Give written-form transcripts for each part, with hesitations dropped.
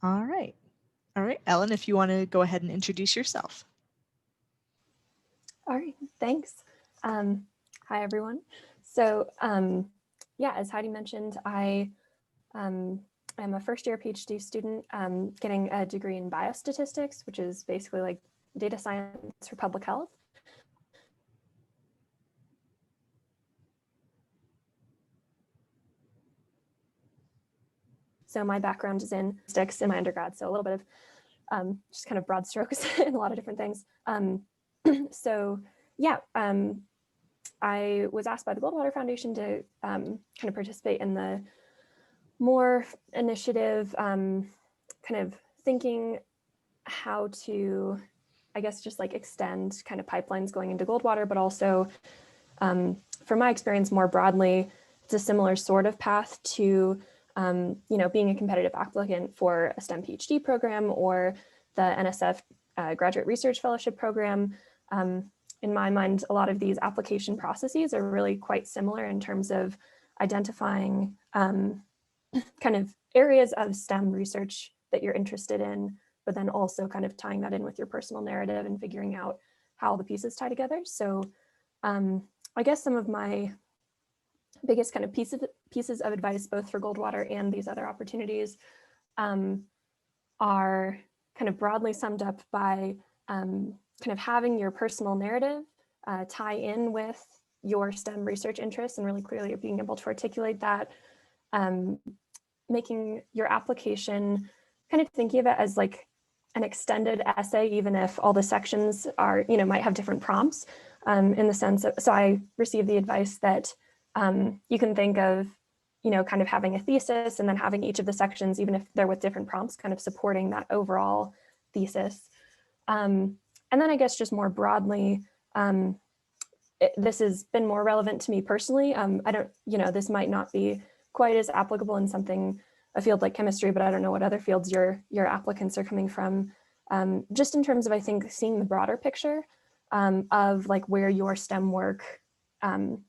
All right. All right, Ellen, if you want to go ahead and introduce yourself. All right, thanks. Hi, everyone. So yeah, as Heidi mentioned, I am a first-year PhD student getting a degree in biostatistics, which is basically like data science for public health. So my background is in statistics in my undergrad, so a little bit of just kind of broad strokes in a lot of different things. So yeah, I was asked by the Goldwater Foundation to kind of participate in the more initiative, kind of thinking how to, I guess, just like extend kind of pipelines going into Goldwater, but also from my experience more broadly, it's a similar sort of path to being a competitive applicant for a STEM PhD program or the NSF Graduate Research Fellowship Program. In my mind, a lot of these application processes are really quite similar in terms of identifying kind of areas of STEM research that you're interested in, but then also kind of tying that in with your personal narrative and figuring out how the pieces tie together. So I guess some of my biggest kind of pieces of advice, both for Goldwater and these other opportunities, are kind of broadly summed up by kind of having your personal narrative tie in with your STEM research interests and really clearly being able to articulate that, making your application kind of thinking of it as like an extended essay, even if all the sections are, might have different prompts in the sense of, so I received the advice that you can think of, kind of having a thesis and then having each of the sections, even if they're with different prompts, kind of supporting that overall thesis. And then I guess just more broadly, this has been more relevant to me personally. I don't, this might not be quite as applicable in a field like chemistry, but I don't know what other fields your applicants are coming from. Just in terms of, I think, seeing the broader picture of like where your STEM work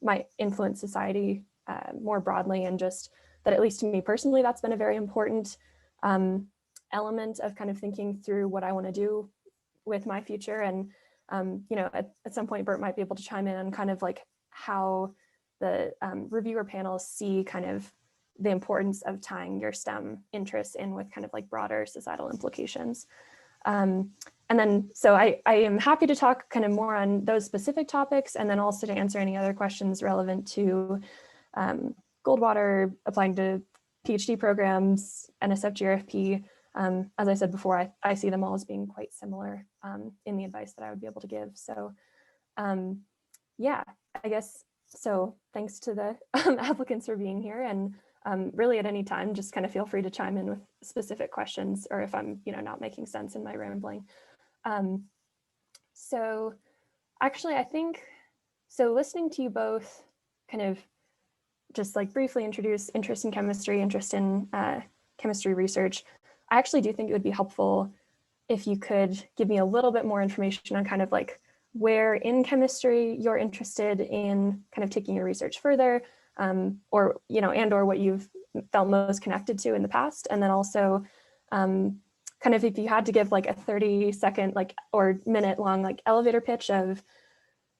might influence society more broadly, and just that, at least to me personally, that's been a very important element of kind of thinking through what I want to do with my future. And at some point, Bert might be able to chime in on kind of like how the reviewer panels see kind of the importance of tying your STEM interests in with kind of like broader societal implications. And then, so I am happy to talk kind of more on those specific topics, and then also to answer any other questions relevant to Goldwater, applying to PhD programs, NSF GRFP. As I said before, I see them all as being quite similar in the advice that I would be able to give. So yeah, I guess, so thanks to the applicants for being here, and really at any time, just kind of feel free to chime in with specific questions, or if I'm, not making sense in my rambling. So actually, I think, so listening to you both kind of just like briefly introduce interest in chemistry, interest in chemistry research, I actually do think it would be helpful if you could give me a little bit more information on kind of like where in chemistry you're interested in kind of taking your research further, or, and or what you've felt most connected to in the past. And then also kind of if you had to give like a 30-second like or minute long like elevator pitch of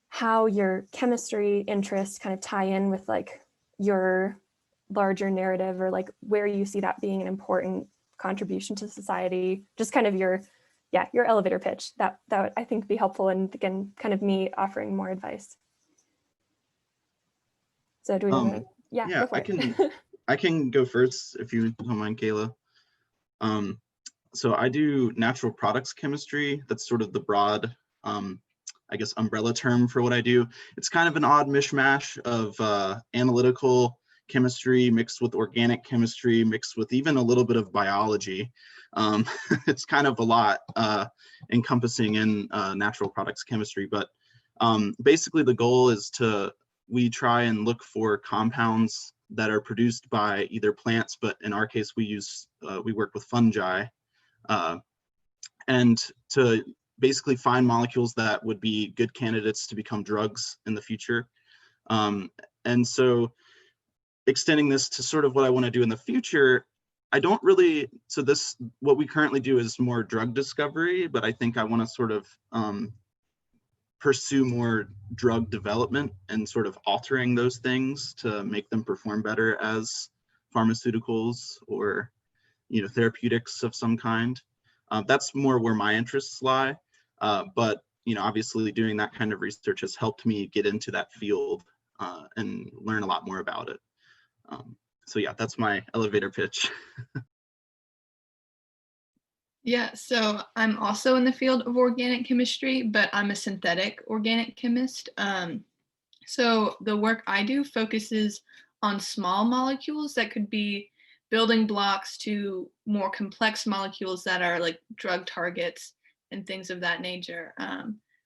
how your chemistry interests kind of tie in with like your larger narrative, or like where you see that being an important contribution to society, just kind of your elevator pitch, that would, I think, be helpful, and again, kind of me offering more advice. So do we want to, yeah, I can go first if you don't mind, Kayla. So I do natural products chemistry. That's sort of the broad, I guess, umbrella term for what I do. It's kind of an odd mishmash of analytical chemistry mixed with organic chemistry, mixed with even a little bit of biology. It's kind of a lot encompassing in natural products chemistry, but basically the goal is we try and look for compounds that are produced by either plants, but in our case we work with fungi, and to basically find molecules that would be good candidates to become drugs in the future. And so extending this to sort of what I want to do in the future, I don't really, so this, what we currently do is more drug discovery, but I think I want to sort of pursue more drug development and sort of altering those things to make them perform better as pharmaceuticals or, you know, therapeutics of some kind. That's more where my interests lie. But, you know, obviously doing that kind of research has helped me get into that field and learn a lot more about it. So yeah, that's my elevator pitch. Yeah, so I'm also in the field of organic chemistry, but I'm a synthetic organic chemist. So the work I do focuses on small molecules that could be building blocks to more complex molecules that are like drug targets and things of that nature.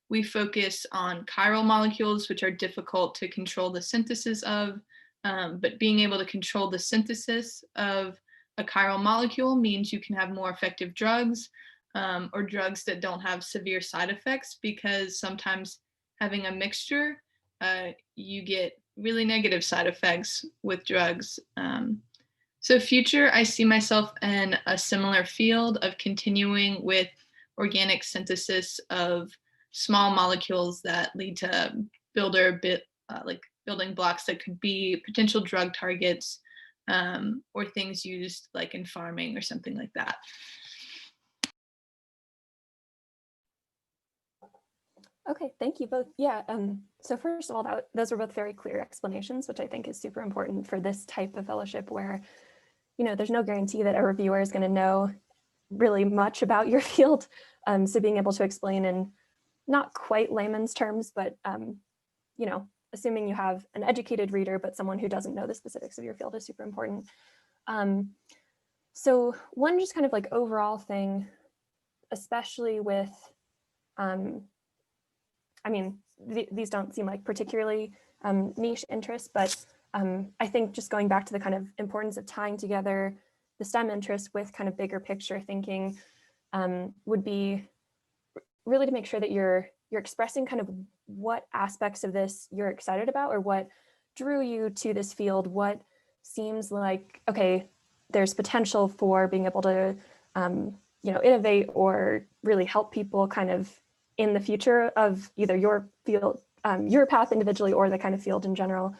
We focus on chiral molecules, which are difficult to control the synthesis of, but being able to control the synthesis of a chiral molecule means you can have more effective drugs, or drugs that don't have severe side effects, because sometimes having a mixture, you get really negative side effects with drugs. So future, I see myself in a similar field of continuing with organic synthesis of small molecules that lead to like building blocks that could be potential drug targets, or things used like in farming or something like that. Okay, thank you both. Yeah, so first of all, those were both very clear explanations, which I think is super important for this type of fellowship where, you know, there's no guarantee that a reviewer is going to know really much about your field. So being able to explain in not quite layman's terms, but, you know, assuming you have an educated reader, but someone who doesn't know the specifics of your field is super important. So one just kind of like overall thing, especially with, I mean, these don't seem like particularly niche interests, but I think just going back to the kind of importance of tying together the STEM interest with kind of bigger picture thinking would be really to make sure that you're expressing kind of what aspects of this you're excited about, or what drew you to this field, what seems like, okay, there's potential for being able to, you know, innovate or really help people kind of in the future of either your field, your path individually, or the kind of field in general.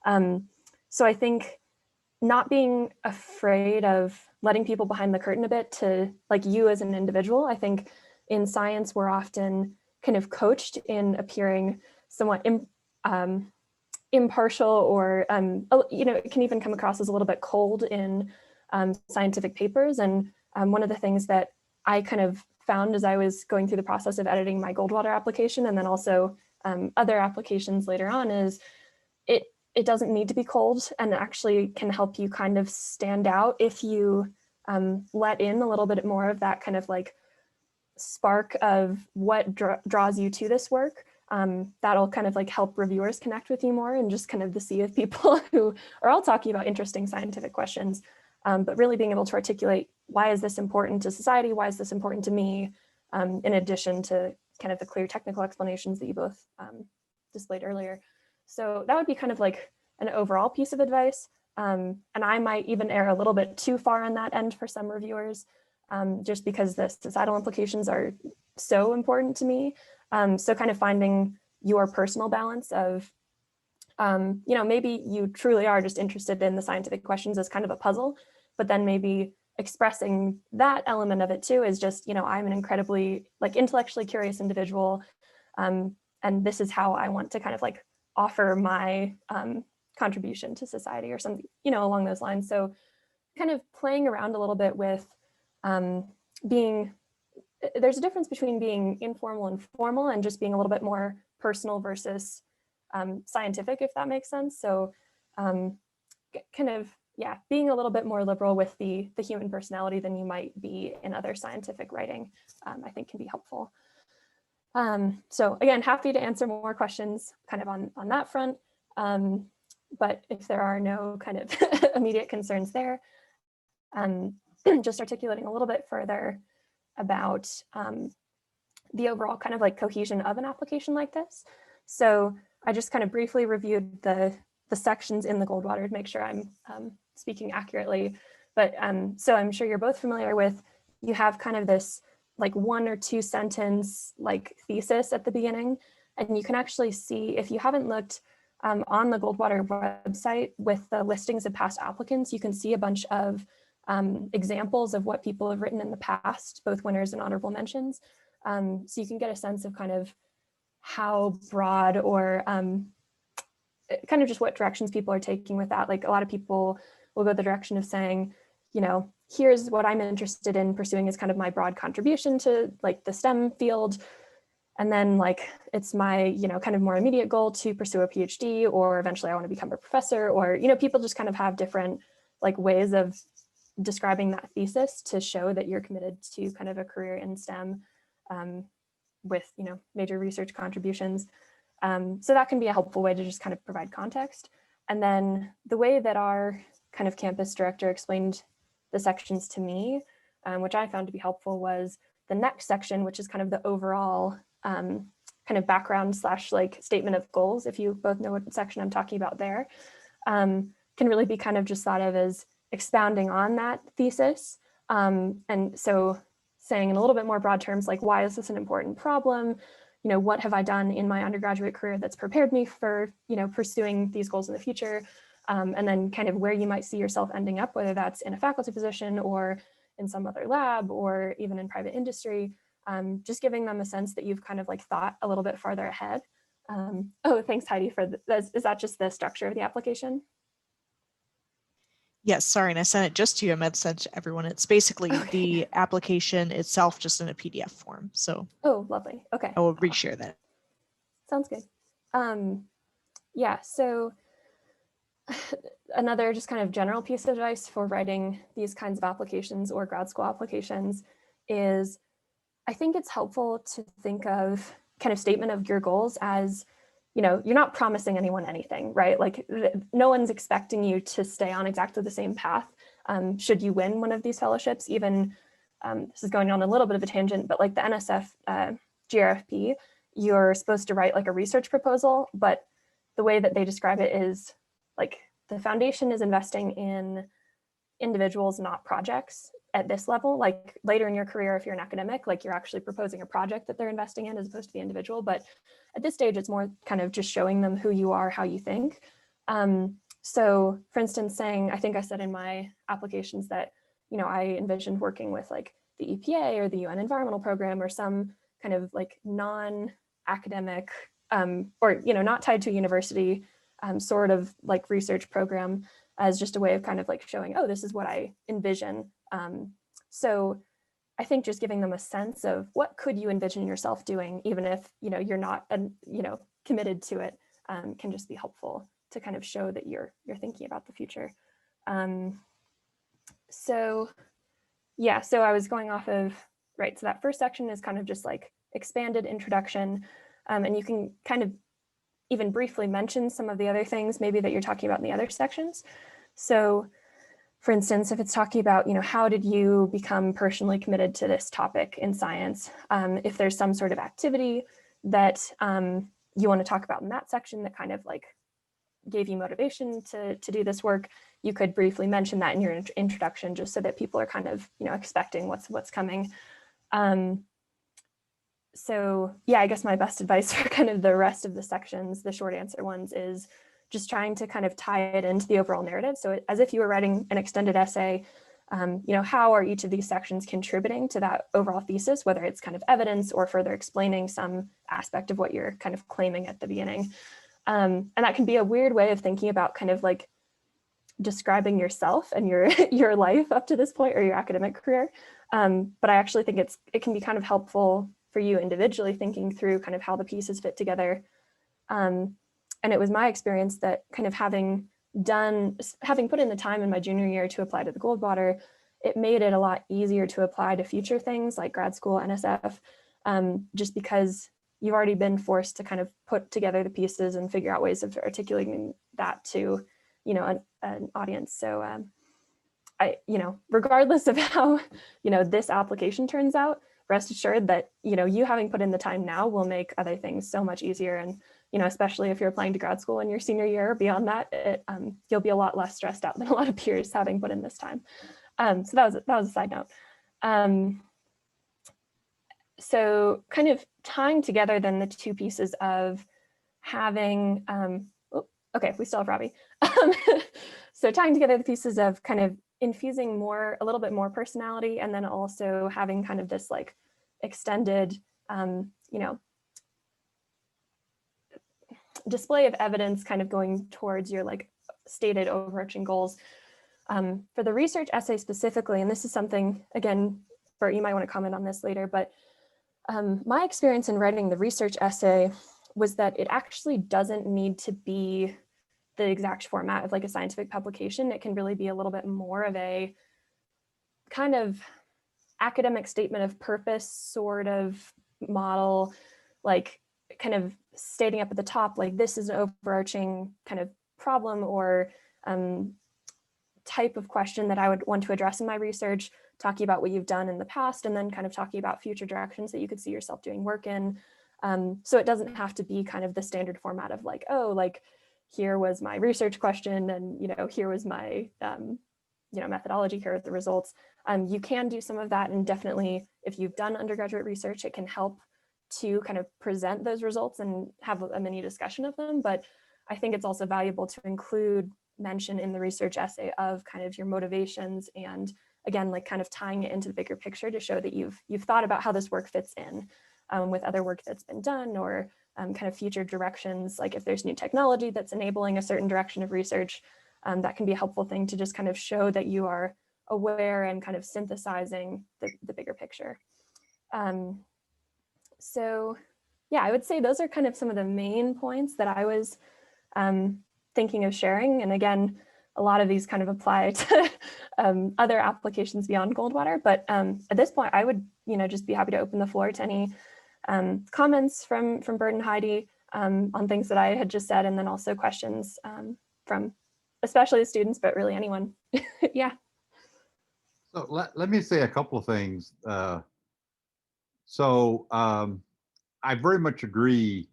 So I think not being afraid of letting people behind the curtain a bit to like you as an individual. I think in science, we're often kind of coached in appearing somewhat impartial, or, you know, it can even come across as a little bit cold in scientific papers. And one of the things that I kind of found as I was going through the process of editing my Goldwater application, and then also other applications later on, is it doesn't need to be cold, and actually can help you kind of stand out if you let in a little bit more of that kind of like spark of what draws you to this work. That'll kind of like help reviewers connect with you more, and just kind of the sea of people who are all talking about interesting scientific questions, but really being able to articulate, why is this important to society? Why is this important to me? In addition to kind of the clear technical explanations that you both displayed earlier. So that would be kind of like an overall piece of advice. And I might even err a little bit too far on that end for some reviewers, just because the societal implications are so important to me. So kind of finding your personal balance of, you know, maybe you truly are just interested in the scientific questions as kind of a puzzle, but then maybe expressing that element of it too is just, you know, I'm an incredibly like intellectually curious individual, and this is how I want to kind of like offer my contribution to society, or something, you know, along those lines. So kind of playing around a little bit with there's a difference between being informal and formal, and just being a little bit more personal versus scientific, if that makes sense. So kind of, yeah, being a little bit more liberal with the human personality than you might be in other scientific writing, I think can be helpful. So again, happy to answer more questions kind of on that front. But if there are no kind of immediate concerns there, just articulating a little bit further about the overall kind of like cohesion of an application like this. So I just kind of briefly reviewed the sections in the Goldwater to make sure I'm speaking accurately. But so I'm sure you're both familiar with, you have kind of this like 1 or 2 sentence like thesis at the beginning. And you can actually see, if you haven't looked on the Goldwater website with the listings of past applicants, you can see a bunch of examples of what people have written in the past, both winners and honorable mentions. So you can get a sense of kind of how broad or kind of just what directions people are taking with that. Like a lot of people will go the direction of saying, you know, here's what I'm interested in pursuing as kind of my broad contribution to like the STEM field. And then like, it's my, you know, kind of more immediate goal to pursue a PhD, or eventually I want to become a professor, or, you know, people just kind of have different like ways of describing that thesis to show that you're committed to kind of a career in STEM with, you know, major research contributions. So that can be a helpful way to just kind of provide context. And then the way that our kind of campus director explained the sections to me, which I found to be helpful, was the next section, which is kind of the overall kind of background / like statement of goals, if you both know what section I'm talking about there, can really be kind of just thought of as expounding on that thesis. And so saying in a little bit more broad terms, like, why is this an important problem? You know, what have I done in my undergraduate career that's prepared me for, you know, pursuing these goals in the future? And then kind of where you might see yourself ending up, whether that's in a faculty position or in some other lab or even in private industry, just giving them a sense that you've kind of like thought a little bit farther ahead. Oh, thanks, Heidi, for this. Is that just the structure of the application? Yes, sorry, and I sent it just to you. I meant to send it to everyone. It's basically the application itself, just in a PDF form. So oh, lovely. Okay. I will reshare that. Sounds good. Yeah, so another just kind of general piece of advice for writing these kinds of applications or grad school applications is, I think it's helpful to think of kind of statement of your goals as, you know, you're not promising anyone anything, right? Like no one's expecting you to stay on exactly the same path. Should you win one of these fellowships, even, this is going on a little bit of a tangent, but like the NSF GRFP, you're supposed to write like a research proposal, but the way that they describe it is like the foundation is investing in individuals, not projects at this level. Like later in your career, if you're an academic, like you're actually proposing a project that they're investing in as opposed to the individual. But at this stage, it's more kind of just showing them who you are, how you think. So for instance, saying, I think I said in my applications that, you know, I envisioned working with like the EPA or the UN Environmental Program or some kind of like non-academic or, you know, not tied to a university sort of like research program as just a way of kind of like showing, oh, this is what I envision. So I think just giving them a sense of what could you envision yourself doing, even if, you know, you're not, you know, committed to it, can just be helpful to kind of show that you're thinking about the future. So yeah, so I was going off of, right, so that first section is kind of just like expanded introduction, and you can kind of even briefly mention some of the other things maybe that you're talking about in the other sections. So for instance, if it's talking about, you know, how did you become personally committed to this topic in science? If there's some sort of activity that you want to talk about in that section that kind of like gave you motivation to do this work, you could briefly mention that in your introduction, just so that people are kind of, you know, expecting what's coming. So yeah, I guess my best advice for kind of the rest of the sections, the short answer ones, is just trying to kind of tie it into the overall narrative. So as if you were writing an extended essay, you know, how are each of these sections contributing to that overall thesis, whether it's kind of evidence or further explaining some aspect of what you're kind of claiming at the beginning. And that can be a weird way of thinking about kind of like describing yourself and your life up to this point or your academic career. But I actually think it can be kind of helpful for you individually thinking through kind of how the pieces fit together. And it was my experience that kind of having put in the time in my junior year to apply to the Goldwater, it made it a lot easier to apply to future things like grad school, NSF, just because you've already been forced to kind of put together the pieces and figure out ways of articulating that to, you know, an audience. So you know, regardless of how, you know, this application turns out, rest assured that, you know, you having put in the time now will make other things so much easier. And, you know, especially if you're applying to grad school in your senior year or beyond that, you'll be a lot less stressed out than a lot of peers having put in this time. So that was a side note. So kind of tying together then the two pieces of having, okay, we still have Robbie. So tying together the pieces of kind of infusing a little bit more personality, and then also having kind of this like extended, display of evidence kind of going towards your like stated overarching goals. For the research essay specifically, and this is something, again, Bert, you might want to comment on this later, but my experience in writing the research essay was that it actually doesn't need to be the exact format of like a scientific publication. It can really be a little bit more of a kind of academic statement of purpose sort of model, like kind of stating up at the top, like this is an overarching kind of problem or type of question that I would want to address in my research, talking about what you've done in the past, and then kind of talking about future directions that you could see yourself doing work in. So it doesn't have to be kind of the standard format of like, oh, like here was my research question, and here was my methodology, here are the results. You can do some of that, and definitely if you've done undergraduate research, it can help to kind of present those results and have a mini discussion of them. But I think it's also valuable to include mention in the research essay of kind of your motivations, and again, like kind of tying it into the bigger picture to show that you've thought about how this work fits in with other work that's been done, or kind of future directions, like if there's new technology that's enabling a certain direction of research, that can be a helpful thing to just kind of show that you are aware and kind of synthesizing the bigger picture. So yeah, I would say those are kind of some of the main points that I was thinking of sharing. And again, a lot of these kind of apply to other applications beyond Goldwater. But at this point, I would just be happy to open the floor to any comments from Bert and Heidi on things that I had just said, and then also questions from especially the students, but really anyone. Yeah. So let me say a couple of things. I very much agree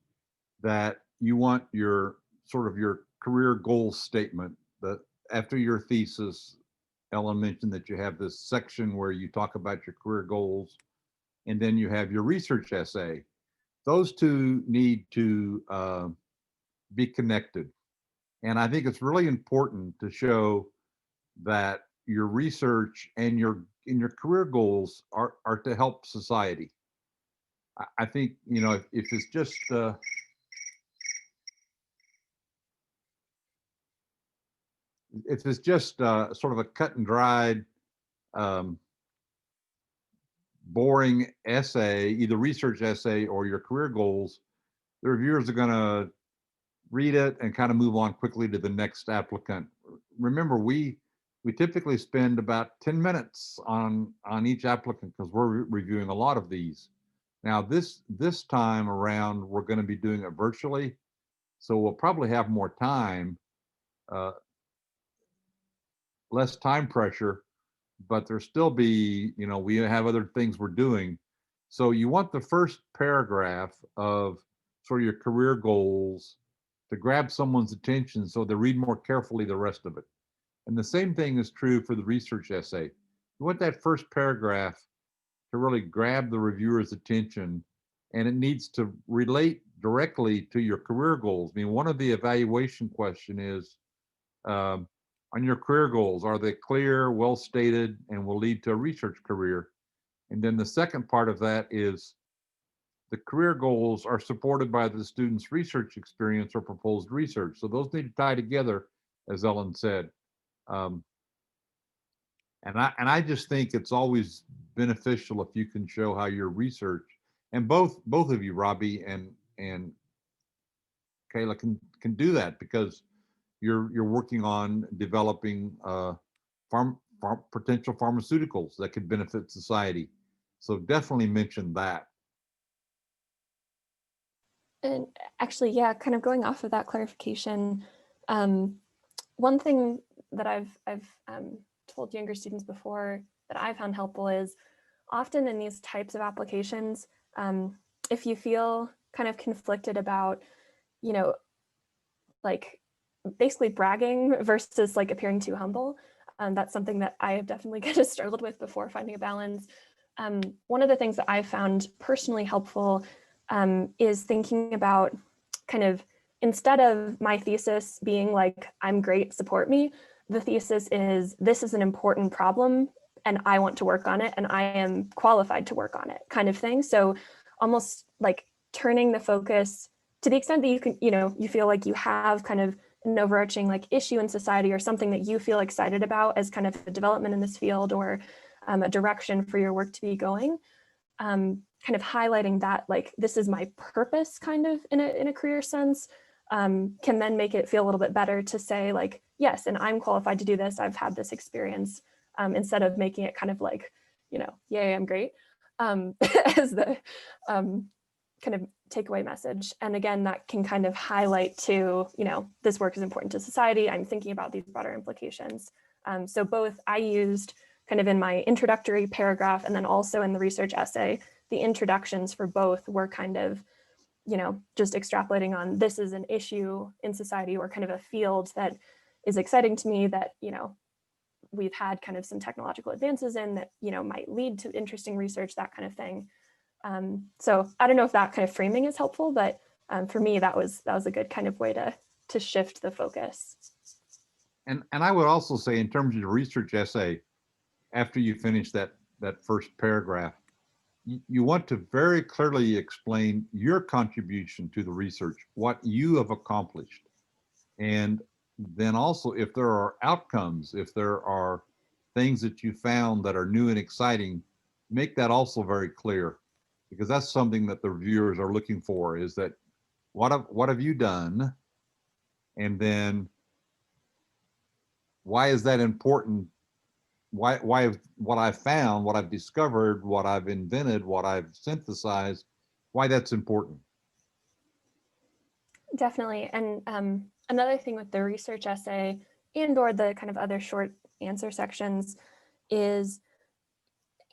that you want your sort of your career goals statement, that after your thesis, Ellen mentioned that you have this section where you talk about your career goals, and then you have your research essay. Those two need to be connected. And I think it's really important to show that your research and your career goals are to help society. I think, if it's just sort of a cut and dried, boring essay, either research essay or your career goals, the reviewers are going to read it and kind of move on quickly to the next applicant. Remember, we typically spend about 10 minutes on each applicant because we're reviewing a lot of these. Now, this time around, we're going to be doing it virtually, so we'll probably have more time, less time pressure, but there'll still be, we have other things we're doing. So you want the first paragraph of sort of your career goals to grab someone's attention so they read more carefully the rest of it. And the same thing is true for the research essay. You want that first paragraph to really grab the reviewer's attention, and it needs to relate directly to your career goals. I mean, one of the evaluation question is, on your career goals, are they clear, well stated, and will lead to a research career? And then the second part of that is the career goals are supported by the student's research experience or proposed research. So those need to tie together, as Ellen said. And I just think it's always beneficial if you can show how your research, and both of you, Robbie and Kayla, can do that, because you're working on developing potential pharmaceuticals that could benefit society. So definitely mention that. And actually, yeah, kind of going off of that clarification, one thing that I've told younger students before that I found helpful is often in these types of applications, if you feel kind of conflicted about, like basically bragging versus like appearing too humble, That's something that I have definitely kind of struggled with before, finding a balance. One of the things that I found personally helpful is thinking about kind of, instead of my thesis being like, I'm great, support me, the thesis is, this is an important problem and I want to work on it and I am qualified to work on it, kind of thing. So almost like turning the focus to the extent that you can, you feel like you have kind of an overarching like issue in society or something that you feel excited about as kind of a development in this field or a direction for your work to be going. Kind of highlighting that, like, this is my purpose kind of in a career sense, can then make it feel a little bit better to say like, yes, and I'm qualified to do this. I've had this experience, instead of making it kind of like, yay, I'm great, as the kind of takeaway message. And again, that can kind of highlight to, this work is important to society. I'm thinking about these broader implications. So both I used kind of in my introductory paragraph and then also in the research essay, the introductions for both were kind of, just extrapolating on, this is an issue in society or kind of a field that is exciting to me that, we've had kind of some technological advances in that, might lead to interesting research, that kind of thing. So I don't know if that kind of framing is helpful, but for me, that was a good kind of way to shift the focus. And I would also say, in terms of your research essay, after you finish that first paragraph, you want to very clearly explain your contribution to the research, what you have accomplished. And then also, if there are outcomes, if there are things that you found that are new and exciting, make that also very clear, because that's something that the reviewers are looking for, is that what have you done? And then why is that important? Why what I've found, what I've discovered, what I've invented, what I've synthesized, why that's important. Definitely. And another thing with the research essay and or the kind of other short answer sections is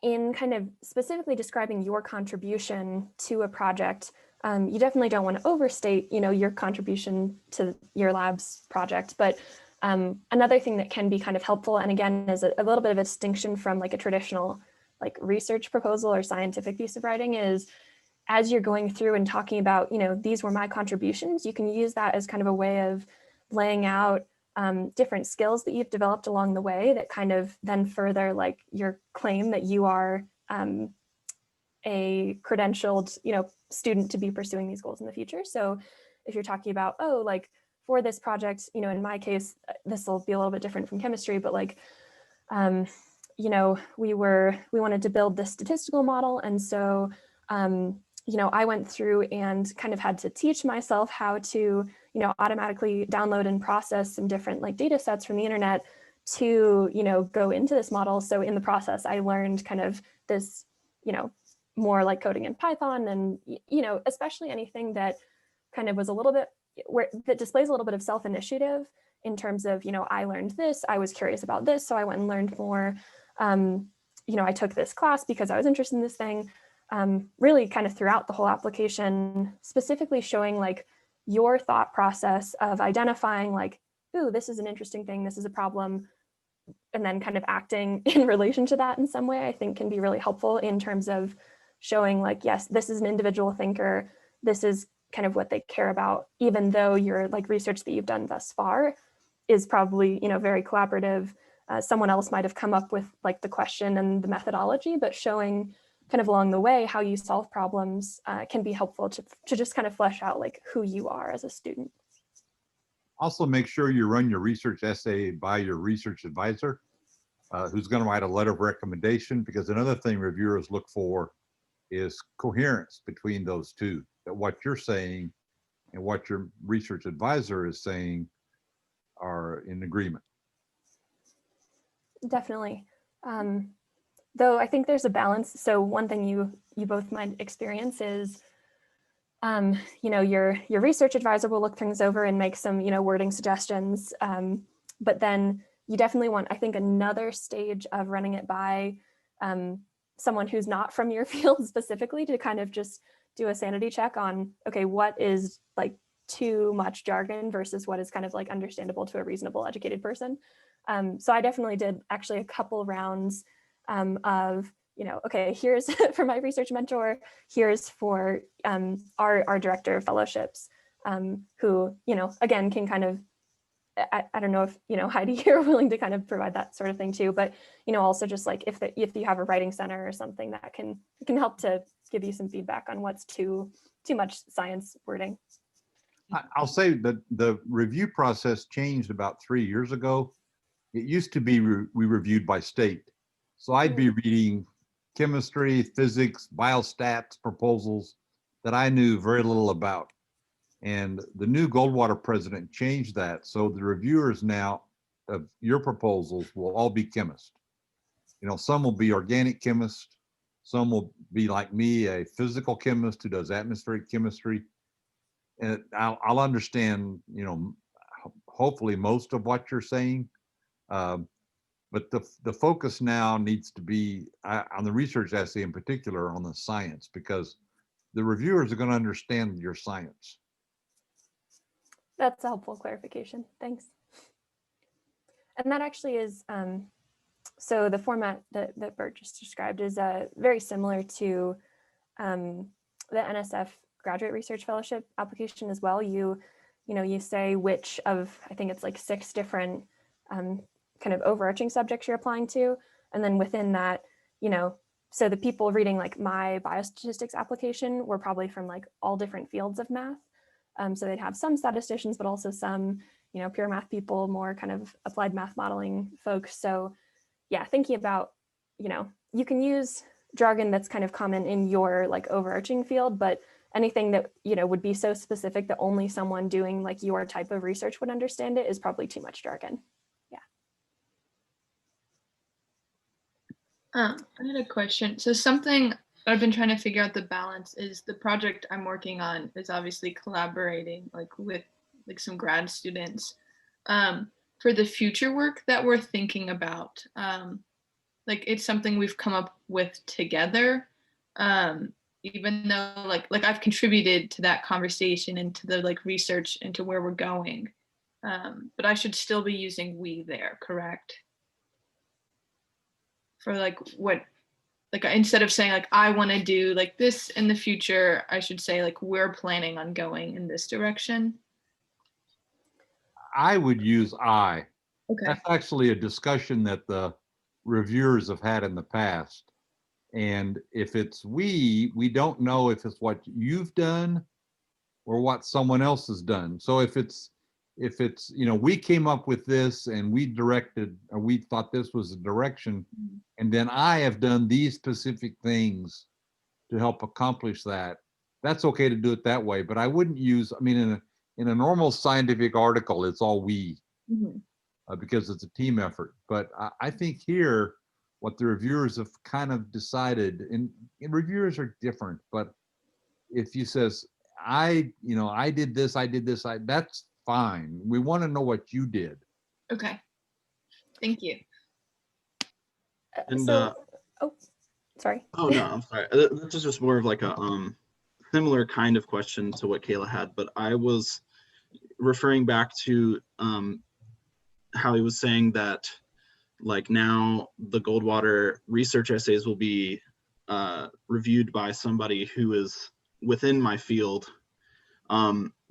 in kind of specifically describing your contribution to a project. You definitely don't want to overstate, your contribution to your lab's project, but another thing that can be kind of helpful, and again, is a little bit of a distinction from like a traditional like research proposal or scientific piece of writing, is as you're going through and talking about, these were my contributions, you can use that as kind of a way of laying out different skills that you've developed along the way that kind of then further like your claim that you are a credentialed, student to be pursuing these goals in the future. So if you're talking about, like for this project, in my case, this will be a little bit different from chemistry, but like, we wanted to build this statistical model. And so, I went through and kind of had to teach myself how to, automatically download and process some different like data sets from the internet to, go into this model. So in the process, I learned kind of this, more like coding in Python and, especially anything that kind of was a little bit that displays a little bit of self-initiative in terms of, I learned this, I was curious about this, so I went and learned more. I took this class because I was interested in this thing. Really kind of throughout the whole application, specifically showing like your thought process of identifying like, ooh, this is an interesting thing, this is a problem, and then kind of acting in relation to that in some way, I think can be really helpful in terms of showing like, yes, this is an individual thinker, this is kind of what they care about, even though your like research that you've done thus far is probably, very collaborative. Someone else might have come up with like the question and the methodology, but showing kind of along the way how you solve problems can be helpful to just kind of flesh out like who you are as a student. Also, make sure you run your research essay by your research advisor, who's going to write a letter of recommendation, because another thing reviewers look for is coherence between those two, that what you're saying and what your research advisor is saying are in agreement. Definitely. Though I think there's a balance. So one thing you both might experience is, your research advisor will look things over and make some, wording suggestions. But then you definitely want, I think, another stage of running it by someone who's not from your field specifically, to kind of just do a sanity check on, okay, what is like too much jargon versus what is kind of like understandable to a reasonable educated person. So I definitely did actually a couple rounds of, okay, here's for my research mentor, here's for our director of fellowships, who, again, can kind of, I don't know if, Heidi, you're willing to kind of provide that sort of thing too, but, also just like if you have a writing center or something that can help to give you some feedback on what's too much science wording. I'll say that the review process changed about 3 years ago. It used to be we reviewed by state. So I'd be reading chemistry, physics, biostats proposals that I knew very little about. And the new Goldwater president changed that. So the reviewers now of your proposals will all be chemists. Some will be organic chemists. Some will be like me, a physical chemist who does atmospheric chemistry. And I'll understand, hopefully most of what you're saying. But the focus now needs to be on the research essay, in particular on the science, because the reviewers are going to understand your science. That's a helpful clarification. Thanks. And that actually is, so the format that Bert just described is very similar to the NSF Graduate Research Fellowship application as well. You say which of, I think it's like 6 different kind of overarching subjects you're applying to. And then within that, so the people reading like my biostatistics application were probably from like all different fields of math. So they'd have some statisticians, but also some, pure math people, more kind of applied math modeling folks. So yeah, thinking about, you can use jargon that's kind of common in your like overarching field, but anything that, would be so specific that only someone doing like your type of research would understand it is probably too much jargon. Yeah. I had a question. So something I've been trying to figure out the balance is the project I'm working on is obviously collaborating like with like some grad students for the future work that we're thinking about. Like it's something we've come up with together, even though like I've contributed to that conversation and to the like research into where we're going, but I should still be using we there, correct? For like what, like instead of saying like I want to do like this in the future, I should say like we're planning on going in this direction. I would use I. Okay. That's actually a discussion that the reviewers have had in the past. And if it's we don't know if it's what you've done or what someone else has done. So if it's, we came up with this and we directed, or we thought this was the direction, and then I have done these specific things to help accomplish that, that's okay to do it that way. But I wouldn't use, in a normal scientific article, it's all we, because it's a team effort. But I think here, what the reviewers have kind of decided, and reviewers are different, but if you says, I did this, that's fine. We want to know what you did. Okay. Thank you. And Sorry. oh no, I'm sorry. This is just more of like a similar kind of question to what Kayla had, but I was referring back to how he was saying that like now the Goldwater research essays will be reviewed by somebody who is within my field.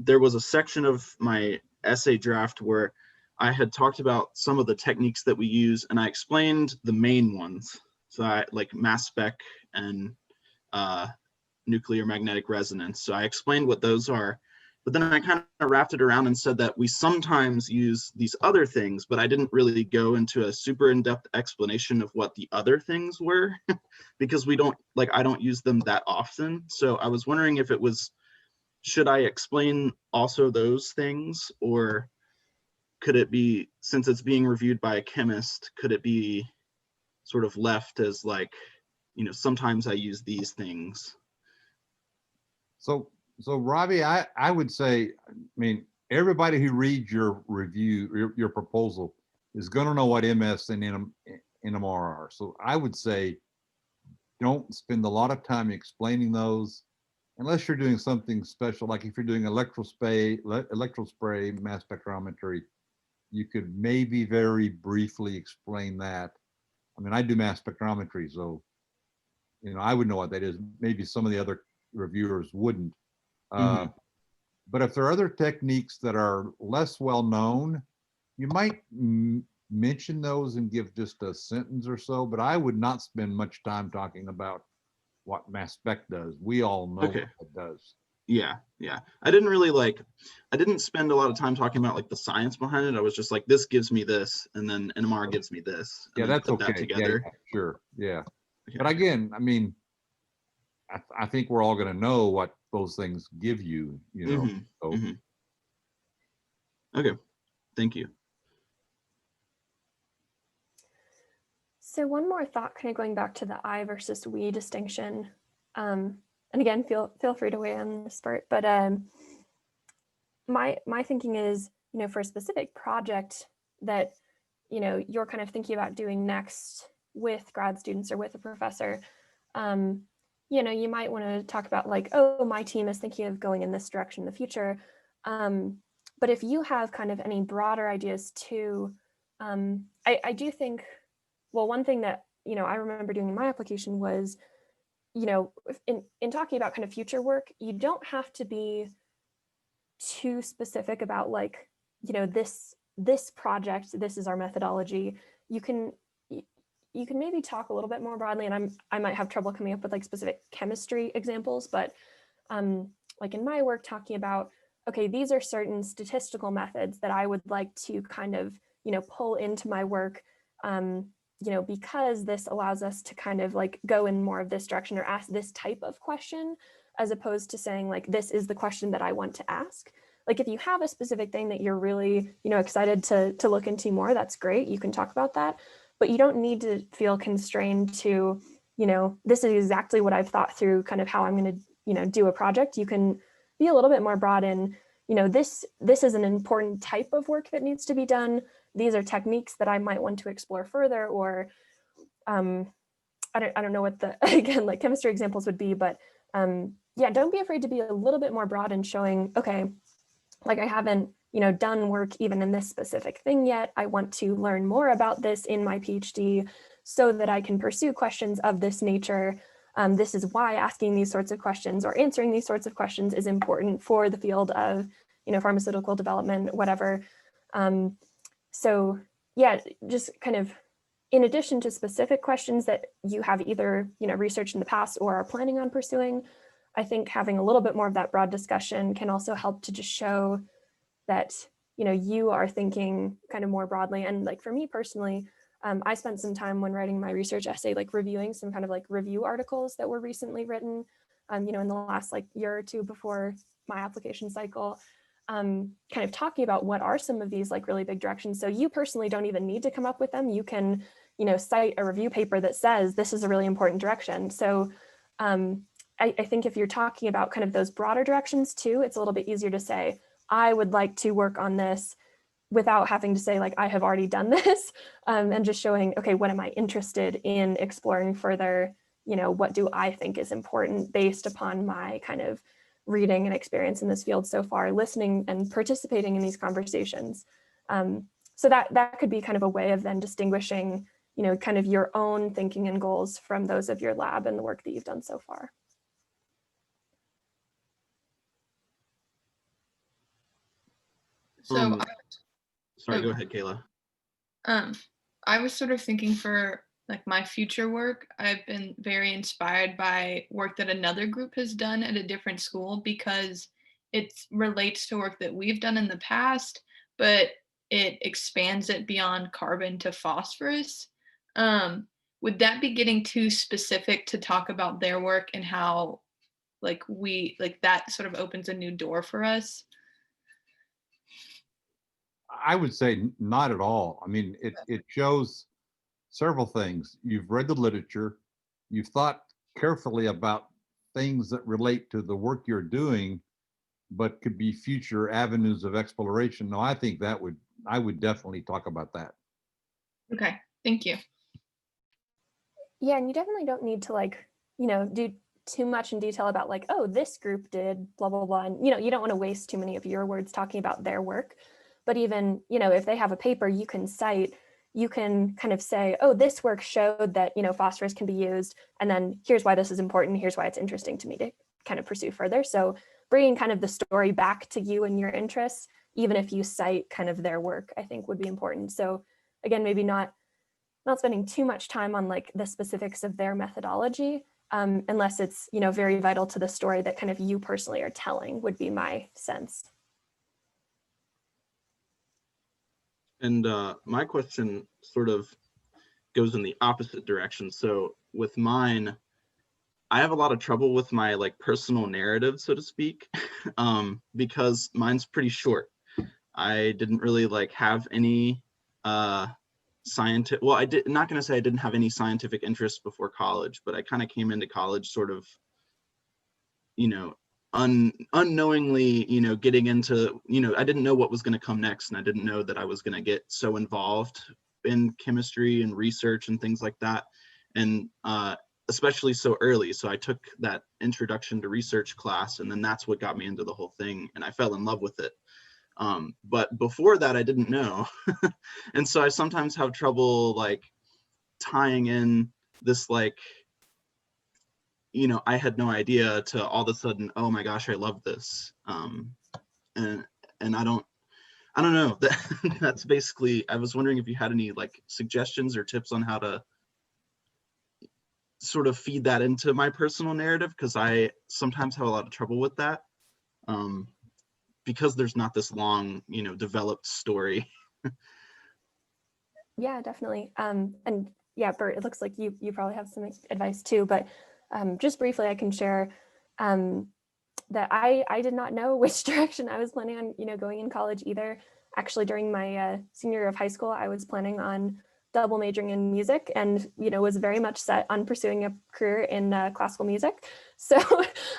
There was a section of my essay draft where I had talked about some of the techniques that we use, and I explained the main ones. So I like mass spec and nuclear magnetic resonance. So I explained what those are, but then I kind of wrapped it around and said that we sometimes use these other things, but I didn't really go into a super in-depth explanation of what the other things were because I don't use them that often. So I was wondering if it was, should I explain also those things, or could it be, since it's being reviewed by a chemist, could it be sort of left as like, sometimes I use these things? So Robbie, I would say, everybody who reads your review, your proposal, is going to know what MS and NMR are. So I would say, don't spend a lot of time explaining those, unless you're doing something special, like if you're doing electrospray mass spectrometry, you could maybe very briefly explain that. I mean, I do mass spectrometry, so, you know, I would know what that is. Maybe some of the other reviewers wouldn't. But if there are other techniques that are less well known, you might mention those and give just a sentence or so, but I would not spend much time talking about what mass spec does. We all know what it does. Yeah. I didn't spend a lot of time talking about like the science behind it. I was just like, this gives me this, and then NMR gives me this. And Yeah, then that's put that okay. together. Yeah, sure. Yeah. Okay. But again, I mean, I think we're all going to know what those things give you, you know. So. Okay, thank you. So one more thought, kind of going back to the I versus we distinction. And again, feel free to weigh in on this part, but my thinking is, you know, for a specific project that, you know, you're kind of thinking about doing next with grad students or with a professor, you know, you might want to talk about like, oh, my team is thinking of going in this direction in the future. But if you have kind of any broader ideas too, I do think, well, one thing that, you know, I remember doing in my application was, you know, in talking about kind of future work, you don't have to be too specific about like, you know, this project, this is our methodology. You can maybe talk a little bit more broadly, and I might have trouble coming up with like specific chemistry examples, but like in my work, talking about, okay, these are certain statistical methods that I would like to kind of, you know, pull into my work, you know, because this allows us to kind of like go in more of this direction or ask this type of question, as opposed to saying like, this is the question that I want to ask. Like if you have a specific thing that you're really, you know, excited to look into more, that's great. You can talk about that, but you don't need to feel constrained to, you know, this is exactly what I've thought through kind of how I'm going to, you know, do a project. You can be a little bit more broad in, you know, this is an important type of work that needs to be done. These are techniques that I might want to explore further, or I don't know what the, again, like chemistry examples would be, but yeah, don't be afraid to be a little bit more broad in showing, okay, like I haven't, you know, done work even in this specific thing yet. I want to learn more about this in my PhD so that I can pursue questions of this nature. This is why asking these sorts of questions or answering these sorts of questions is important for the field of, you know, pharmaceutical development, whatever. So yeah, just kind of in addition to specific questions that you have either, you know, researched in the past or are planning on pursuing, I think having a little bit more of that broad discussion can also help to just show that, you know, you are thinking kind of more broadly. And like for me personally, I spent some time when writing my research essay, like reviewing some kind of like review articles that were recently written, you know, in the last like year or two before my application cycle, kind of talking about what are some of these like really big directions. So you personally don't even need to come up with them. You can, you know, cite a review paper that says this is a really important direction. So I think if you're talking about kind of those broader directions too, it's a little bit easier to say, I would like to work on this without having to say like, I have already done this, and just showing, okay, what am I interested in exploring further? You know, what do I think is important based upon my kind of reading and experience in this field so far, listening and participating in these conversations. So that could be kind of a way of then distinguishing, you know, kind of your own thinking and goals from those of your lab and the work that you've done so far. So Sorry, go ahead, Kayla. I was sort of thinking for like my future work, I've been very inspired by work that another group has done at a different school because it relates to work that we've done in the past, but it expands it beyond carbon to phosphorus. Would that be getting too specific to talk about their work and how like that sort of opens a new door for us? I would say not at all. I mean, it shows several things. You've read the literature, you've thought carefully about things that relate to the work you're doing, but could be future avenues of exploration. No, I think I would definitely talk about that. Okay, thank you. Yeah, and you definitely don't need to like, you know, do too much in detail about like, oh, this group did blah, blah, blah. And, you know, you don't want to waste too many of your words talking about their work. But even, you know, if they have a paper you can cite, you can kind of say, oh, this work showed that, you know, phosphorus can be used, and then here's why this is important, here's why it's interesting to me to kind of pursue further. So bringing kind of the story back to you and your interests, even if you cite kind of their work, I think would be important. So again, maybe not spending too much time on like the specifics of their methodology, unless it's, you know, very vital to the story that kind of you personally are telling, would be my sense. And my question sort of goes in the opposite direction. So with mine, I have a lot of trouble with my like personal narrative, so to speak, because mine's pretty short. I didn't really like have any scientific, well, not going to say I didn't have any scientific interests before college, but I kind of came into college sort of, you know, unknowingly, you know, getting into, you know, I didn't know what was going to come next, and I didn't know that I was going to get so involved in chemistry and research and things like that, and especially so early. So I took that introduction to research class, and then that's what got me into the whole thing, and I fell in love with it. But before that, I didn't know. And so I sometimes have trouble like tying in this, like, you know, I had no idea, to all of a sudden, oh my gosh, I love this. And I don't know, that that's basically, I was wondering if you had any like suggestions or tips on how to sort of feed that into my personal narrative, because I sometimes have a lot of trouble with that, because there's not this long, you know, developed story. Yeah, definitely. And yeah, Bert, it looks like you probably have some advice too, but just briefly, I can share that I did not know which direction I was planning on, you know, going in college either. Actually, during my senior year of high school, I was planning on double majoring in music, and, you know, was very much set on pursuing a career in classical music. So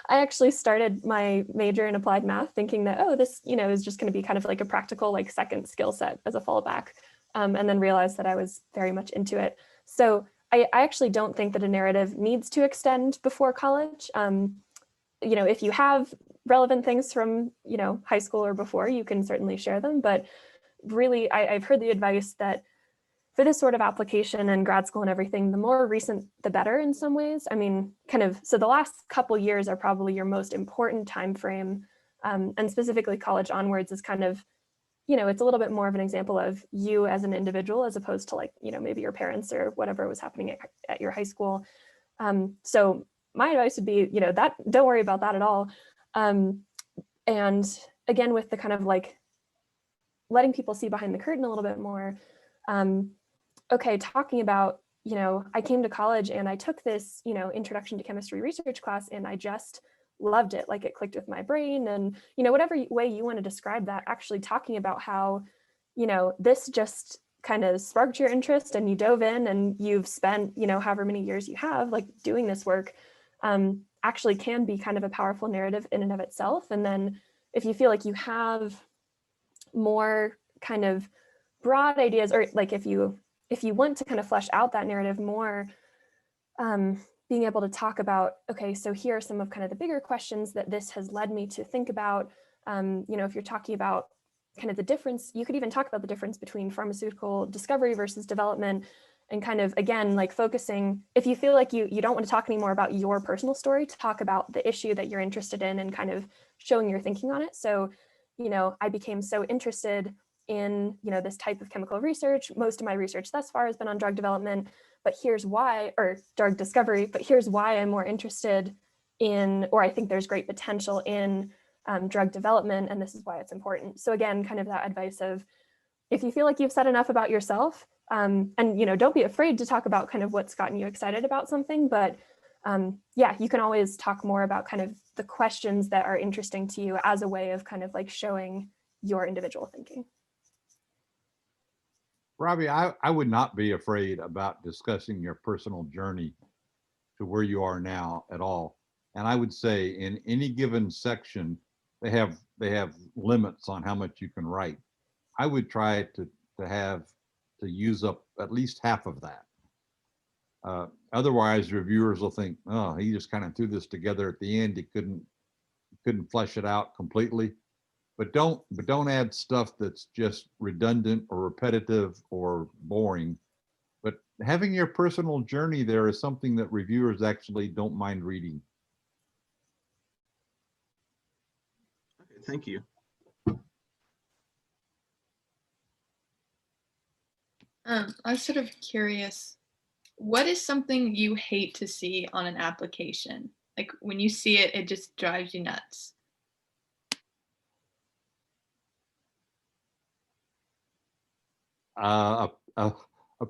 I actually started my major in applied math thinking that, oh, this, you know, is just going to be kind of like a practical, like second skill set as a fallback. And then realized that I was very much into it. So I actually don't think that a narrative needs to extend before college. You know, if you have relevant things from, you know, high school or before, you can certainly share them. But really, I've heard the advice that for this sort of application and grad school and everything, the more recent, the better in some ways. I mean, kind of, so the last couple years are probably your most important time frame. And specifically college onwards is kind of, you know, it's a little bit more of an example of you as an individual, as opposed to like, you know, maybe your parents or whatever was happening at your high school. So my advice would be, you know, that don't worry about that at all. And again, with the kind of like letting people see behind the curtain a little bit more. Okay, talking about, you know, I came to college and I took this, you know, introduction to chemistry research class, and I just loved it. Like, it clicked with my brain, and, you know, whatever way you want to describe that, actually talking about how, you know, this just kind of sparked your interest and you dove in and you've spent, you know, however many years you have like doing this work, actually can be kind of a powerful narrative in and of itself. And then if you feel like you have more kind of broad ideas, or like if you want to kind of flesh out that narrative more, being able to talk about, okay, so here are some of kind of the bigger questions that this has led me to think about. You know, if you're talking about kind of the difference, you could even talk about the difference between pharmaceutical discovery versus development, and kind of, again, like focusing, if you feel like you don't want to talk anymore about your personal story, to talk about the issue that you're interested in and kind of showing your thinking on it. So, you know, I became so interested in, you know, this type of chemical research. Most of my research thus far has been on drug development, but here's why, or drug discovery, but here's why I'm more interested in, or I think there's great potential in drug development, and this is why it's important. So again, kind of that advice of, if you feel like you've said enough about yourself, and, you know, don't be afraid to talk about kind of what's gotten you excited about something, but yeah, you can always talk more about kind of the questions that are interesting to you as a way of kind of like showing your individual thinking. Robbie, I would not be afraid about discussing your personal journey to where you are now at all. And I would say in any given section, they have limits on how much you can write. I would try to use up at least half of that. Otherwise, reviewers will think, oh, he just kind of threw this together at the end. He couldn't flesh it out completely. don't add stuff that's just redundant or repetitive or boring. But having your personal journey there is something that reviewers actually don't mind reading. Okay, thank you. I was sort of curious, what is something you hate to see on an application? Like when you see it, it just drives you nuts. A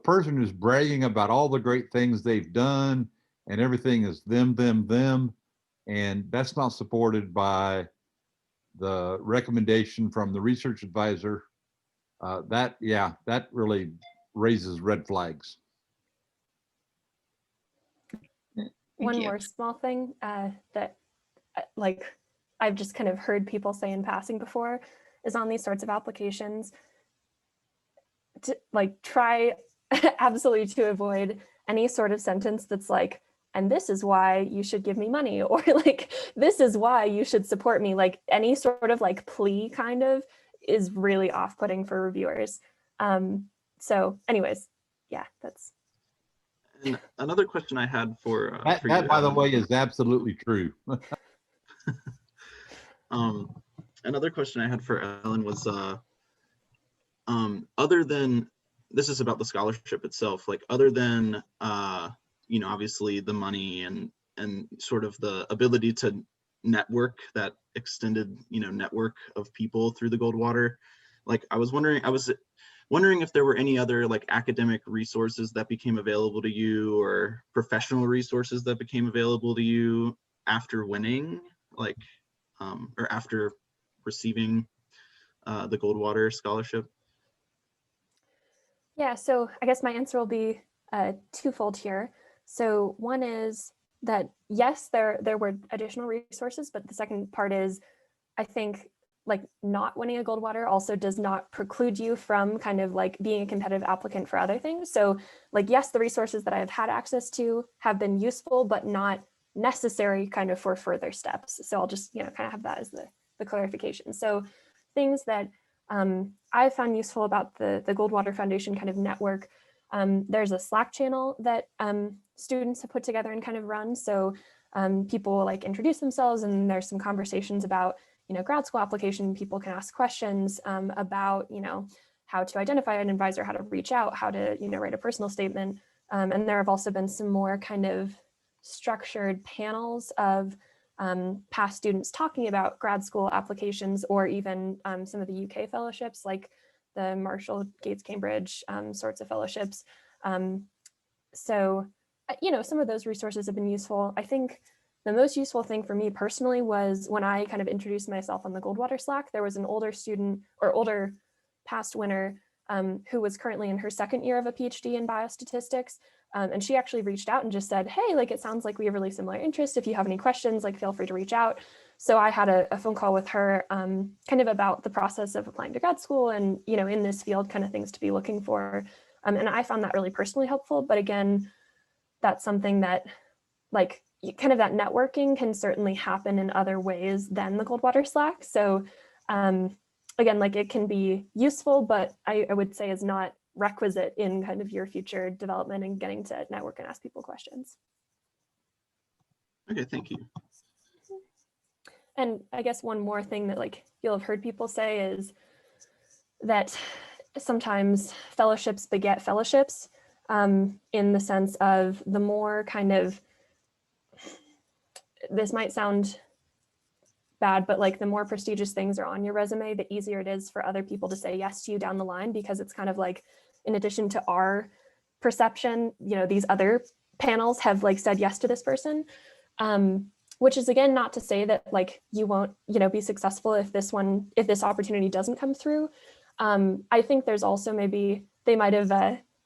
person who's bragging about all the great things they've done and everything is them, and that's not supported by the recommendation from the research advisor. That really raises red flags. One you. more small thing that like I've just kind of heard people say in passing before is on these sorts of applications to like try absolutely to avoid any sort of sentence that's like, and this is why you should give me money, or like, this is why you should support me. Like any sort of like plea kind of is really off-putting for reviewers. So anyways, yeah, that's. And another question I had for That, you, by the Ellen. way, is absolutely true. Another question I had for Ellen was, other than, this is about the scholarship itself, like other than, you know, obviously the money and sort of the ability to network, that extended, you know, network of people through the Goldwater, like I was wondering if there were any other like academic resources that became available to you, or professional resources that became available to you after winning, like, or after receiving the Goldwater scholarship? Yeah, so I guess my answer will be twofold here. So one is that yes, there were additional resources, but the second part is I think like not winning a Goldwater also does not preclude you from kind of like being a competitive applicant for other things. So like, yes, the resources that I've had access to have been useful, but not necessary kind of for further steps. So I'll just, you know, kind of have that as the clarification. So things that I found useful about the Goldwater Foundation kind of network. There's a Slack channel that students have put together and kind of run. So people like introduce themselves, and there's some conversations about, you know, grad school application. People can ask questions about, you know, how to identify an advisor, how to reach out, how to, you know, write a personal statement. And there have also been some more kind of structured panels of past students talking about grad school applications, or even some of the UK fellowships, like the Marshall, Gates, Cambridge sorts of fellowships. So, you know, some of those resources have been useful. I think the most useful thing for me personally was when I kind of introduced myself on the Goldwater Slack. There was an older student or older past winner who was currently in her second year of a PhD in biostatistics. And she actually reached out and just said, hey, like, it sounds like we have really similar interests. If you have any questions, like, feel free to reach out. So I had a phone call with her kind of about the process of applying to grad school and, you know, in this field, kind of things to be looking for. And I found that really personally helpful. But again, that's something that, like, kind of that networking can certainly happen in other ways than the Goldwater Slack. So again, like, it can be useful, but I would say is not requisite in kind of your future development and getting to network and ask people questions. Okay, thank you. And I guess one more thing that like you'll have heard people say is that sometimes fellowships beget fellowships, in the sense of the more kind of, this might sound bad, but like the more prestigious things are on your resume, the easier it is for other people to say yes to you down the line, because it's kind of like, in addition to our perception, you know, these other panels have like said yes to this person, which is again, not to say that like you won't, you know, be successful if this opportunity doesn't come through. I think there's also maybe they might have,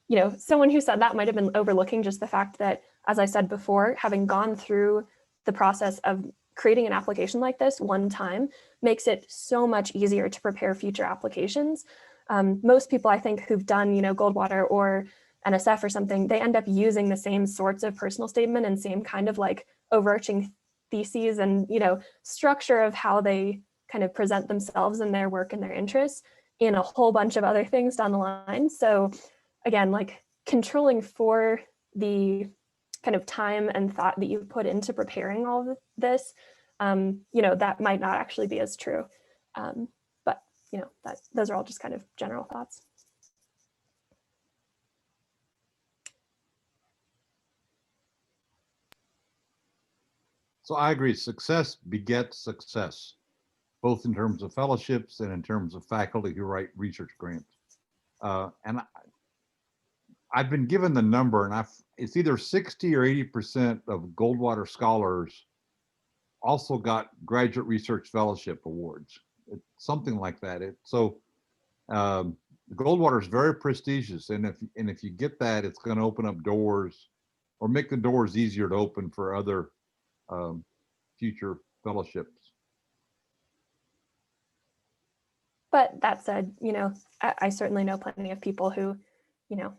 you know, someone who said that might have been overlooking just the fact that, as I said before, having gone through the process of creating an application like this one time makes it so much easier to prepare future applications. Most people, I think, who've done, you know, Goldwater or NSF or something, they end up using the same sorts of personal statement and same kind of like overarching theses and, you know, structure of how they kind of present themselves and their work and their interests in a whole bunch of other things down the line. So again, like controlling for the kind of time and thought that you've put into preparing all of this, you know, that might not actually be as true. But, you know, those are all just kind of general thoughts. So I agree, success begets success, both in terms of fellowships and in terms of faculty who write research grants. And I've been given the number, and it's either 60 or 80% of Goldwater scholars also got graduate research fellowship awards. It's something like that. Goldwater is very prestigious, and if you get that, it's going to open up doors, or make the doors easier to open for other future fellowships. But that said, you know, I certainly know plenty of people who, you know,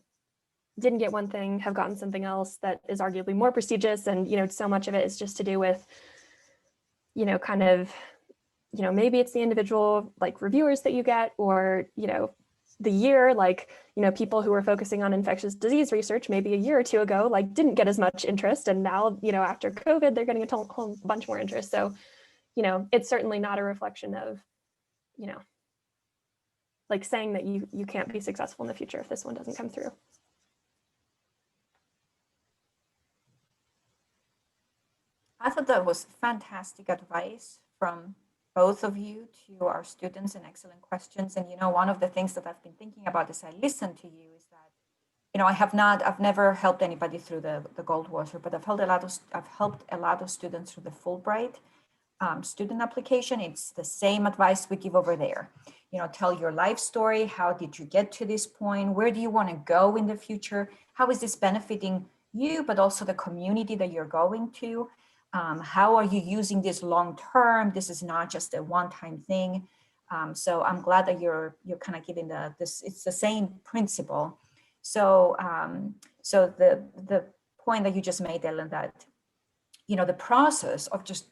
didn't get one thing, have gotten something else that is arguably more prestigious. And, you know, so much of it is just to do with, you know, kind of, you know, maybe it's the individual like reviewers that you get, or, you know, the year, like, you know, people who were focusing on infectious disease research maybe a year or two ago, like didn't get as much interest. And now, you know, after COVID, they're getting a whole bunch more interest. So, you know, it's certainly not a reflection of, you know, like saying that you can't be successful in the future if this one doesn't come through. I thought that was fantastic advice from both of you to our students, and excellent questions. And, you know, one of the things that I've been thinking about as I listen to you is that, you know, I've never helped anybody through the Goldwater, but I've helped a lot of students through the Fulbright student application. It's the same advice we give over there. You know, tell your life story. How did you get to this point? Where do you want to go in the future? How is this benefiting you, but also the community that you're going to? How are you using this long term? This is not just a one-time thing. So I'm glad that you're kind of giving this. It's the same principle. So so the point that you just made, Ellen, that, you know, the process of just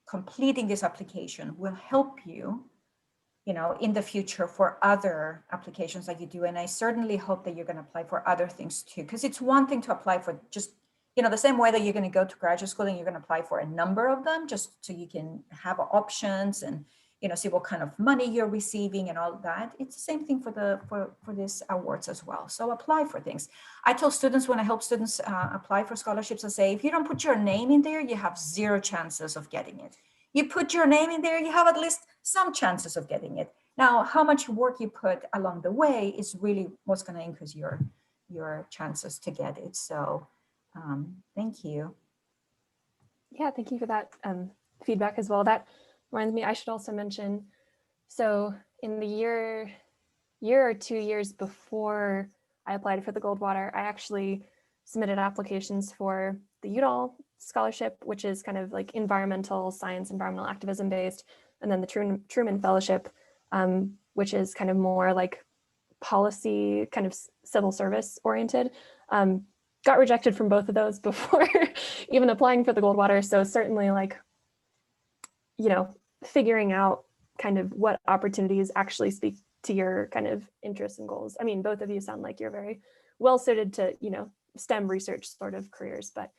completing this application will help you, you know, in the future for other applications that you do. And I certainly hope that you're going to apply for other things too, because it's one thing to apply for just, you know, the same way that you're going to go to graduate school and you're going to apply for a number of them just so you can have options and, you know, see what kind of money you're receiving and all that. It's the same thing for these awards as well. So apply for things. I tell students, when I help students apply for scholarships, I say, if you don't put your name in there, you have 0 chances of getting it. You put your name in there, you have at least some chances of getting it. Now, how much work you put along the way is really what's going to increase your chances to get it. So thank you. Yeah, thank you for that feedback as well. That reminds me, I should also mention, so in the year or 2 years before I applied for the Goldwater, I actually submitted applications for the Udall scholarship, which is kind of like environmental science, environmental activism based, and then the Truman Fellowship, which is kind of more like policy, kind of civil service oriented. Got rejected from both of those before even applying for the Goldwater. So certainly, like, you know, figuring out kind of what opportunities actually speak to your kind of interests and goals. I mean, both of you sound like you're very well suited to, you know, STEM research sort of careers, but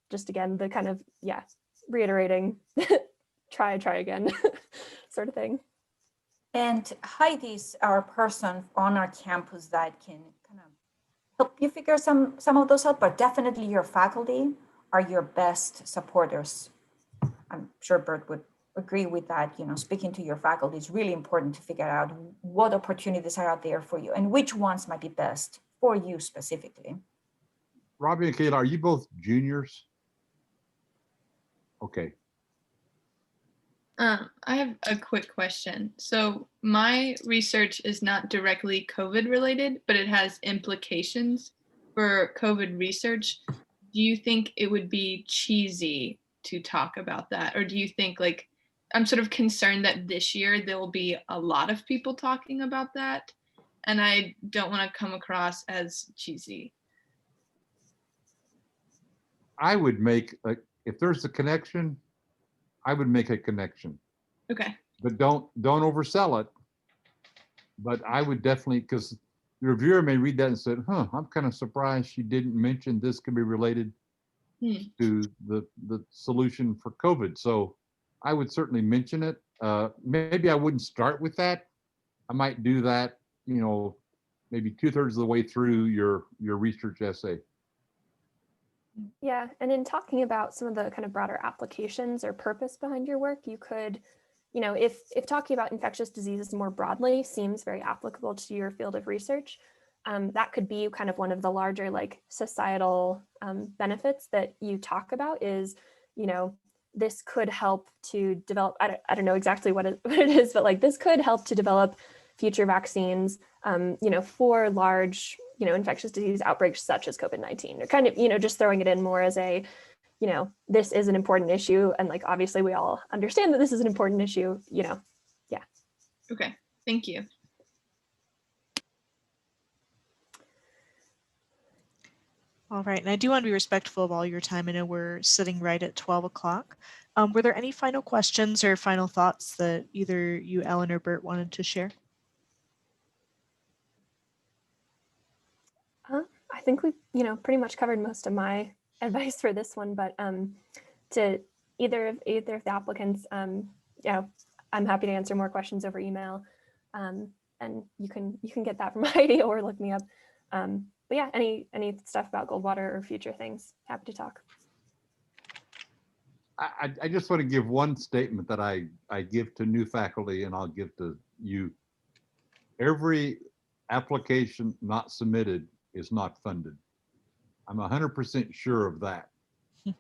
just again, the kind of, yeah, reiterating, try again sort of thing. And Heidi's our person on our campus that can kind of help you figure some of those out, but definitely your faculty are your best supporters. I'm sure Bert would agree with that. You know, speaking to your faculty is really important to figure out what opportunities are out there for you and which ones might be best for you specifically. Robbie and Kayla, are you both juniors? Okay. I have a quick question. So my research is not directly COVID related, but it has implications for COVID research. Do you think it would be cheesy to talk about that? Or do you think, like, I'm sort of concerned that this year there will be a lot of people talking about that, and I don't want to come across as cheesy. I would make, if there's a connection, I would make a connection. Okay. but don't oversell it. But I would definitely, because the reviewer may read that and said, huh, I'm kind of surprised she didn't mention this could be related to the solution for COVID. So I would certainly mention it. Maybe I wouldn't start with that. I might do that, you know, maybe 2/3 of the way through your research essay. Yeah, and in talking about some of the kind of broader applications or purpose behind your work, you could, you know, if talking about infectious diseases more broadly seems very applicable to your field of research, that could be kind of one of the larger like societal benefits that you talk about is, you know, this could help to develop, I don't know exactly what it is, but like this could help to develop future vaccines, you know, for large, you know, infectious disease outbreaks such as COVID-19, or kind of, you know, just throwing it in more as a, you know, this is an important issue. And like, obviously we all understand that this is an important issue, you know, yeah. Okay, thank you. All right, and I do want to be respectful of all your time. I know we're sitting right at 12 o'clock. Were there any final questions or final thoughts that either you, Ellen, or Bert wanted to share? I think we've, you know, pretty much covered most of my advice for this one, but to either of the applicants, you know, I'm happy to answer more questions over email, and you can get that from Heidi or look me up. But yeah, any stuff about Goldwater or future things, happy to talk. I just want to give one statement that I give to new faculty, and I'll give to you. Every application not submitted is not funded. I'm 100% sure of that. That's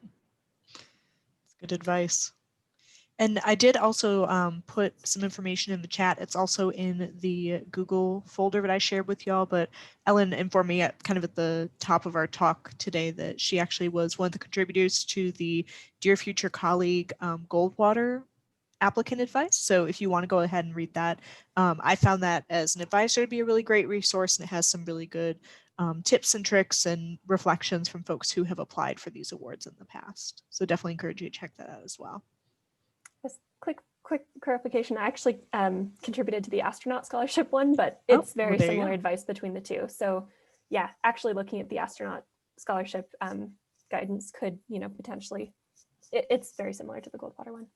good advice. And I did also put some information in the chat. It's also in the Google folder that I shared with y'all, but Ellen informed me at kind of at the top of our talk today that she actually was one of the contributors to the Dear Future Colleague Goldwater applicant advice. So if you want to go ahead and read that, I found that as an advisor to be a really great resource, and it has some really good tips and tricks and reflections from folks who have applied for these awards in the past. So definitely encourage you to check that out as well. Just quick clarification. I actually contributed to the astronaut scholarship one, but it's very similar advice between the two. So yeah, actually looking at the astronaut scholarship guidance could, you know, potentially, it's very similar to the Goldwater one.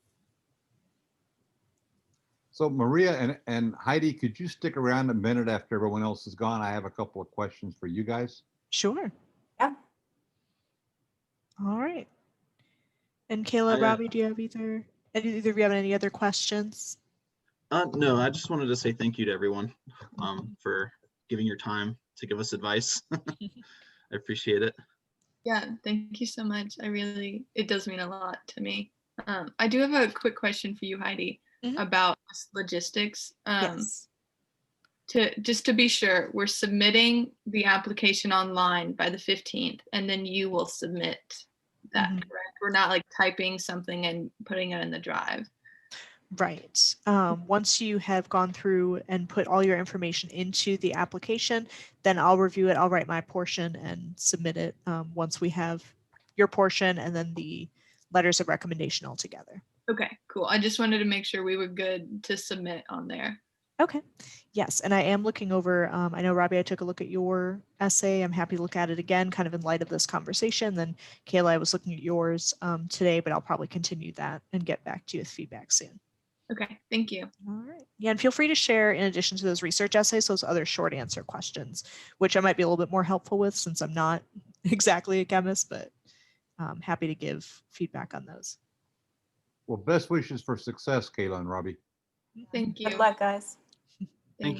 So Maria and Heidi, could you stick around a minute after everyone else is gone? I have a couple of questions for you guys. Sure. Yeah. All right. And Kayla, Robbie, do you have either of you have any other questions? No, I just wanted to say thank you to everyone for giving your time to give us advice. I appreciate it. Yeah, thank you so much. It does mean a lot to me. I do have a quick question for you, Heidi, about logistics. Yes. Just to be sure, we're submitting the application online by the 15th, and then you will submit that, correct? We're not like typing something and putting it in the drive. Right. Once you have gone through and put all your information into the application, then I'll review it. I'll write my portion and submit it once we have your portion and then the letters of recommendation all together. Okay, cool. I just wanted to make sure we were good to submit on there. Okay. Yes. And I am looking over, I know, Robbie, I took a look at your essay. I'm happy to look at it again, kind of in light of this conversation. Then Kayla, I was looking at yours today, but I'll probably continue that and get back to you with feedback soon. Okay, thank you. All right. Yeah, and feel free to share, in addition to those research essays, those other short answer questions, which I might be a little bit more helpful with since I'm not exactly a chemist, but I'm happy to give feedback on those. Well, best wishes for success, Kayla and Robbie. Thank you. Good luck, guys. Thank you.